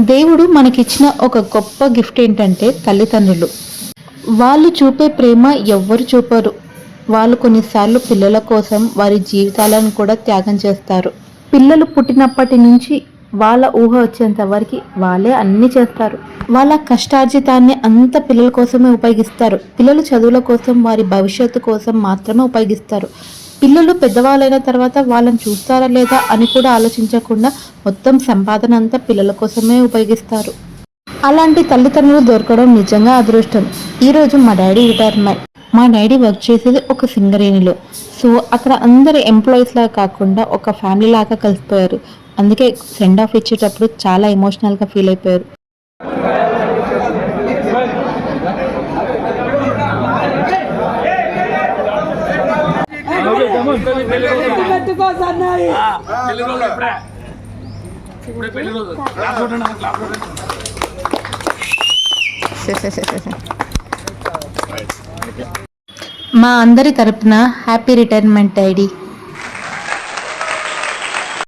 దేవుడు మనకిచ్చిన ఒక గొప్ప గిఫ్ట్ ఏంటంటే తల్లిదండ్రులు. వాళ్ళు చూపే ప్రేమ ఎవ్వరు చూపరు. వాళ్ళు కొన్నిసార్లు పిల్లల కోసం వారి జీవితాలను కూడా త్యాగం చేస్తారు. పిల్లలు పుట్టినప్పటి నుంచి వాళ్ళ ఊహ వచ్చేంత వరకు వాళ్ళే అన్నీ చేస్తారు. వాళ్ళ కష్టార్జితాన్ని అంత పిల్లల కోసమే ఉపయోగిస్తారు. పిల్లల చదువుల కోసం, వారి భవిష్యత్తు కోసం మాత్రమే ఉపయోగిస్తారు. పిల్లలు పెద్దవాళ్ళైన తర్వాత వాళ్ళని చూస్తారా లేదా అని కూడా ఆలోచించకుండా మొత్తం సంపాదన అంతా పిల్లల కోసమే ఉపయోగిస్తారు. అలాంటి తల్లిదండ్రులు దొరకడం నిజంగా అదృష్టం. ఈరోజు మా డాడీ రిటైర్మెంట్. మా డాడీ వర్క్ చేసేది ఒక సింగరేణిలో. సో అక్కడ అందరు ఎంప్లాయీస్ లాగా కాకుండా ఒక ఫ్యామిలీ లాగా కలిసిపోయారు. అందుకే సెండ్ ఆఫ్ ఇచ్చేటప్పుడు చాలా ఎమోషనల్గా ఫీల్ అయిపోయారు. మా అందరి తరపున హ్యాపీ రిటైర్మెంట్ డాడీ.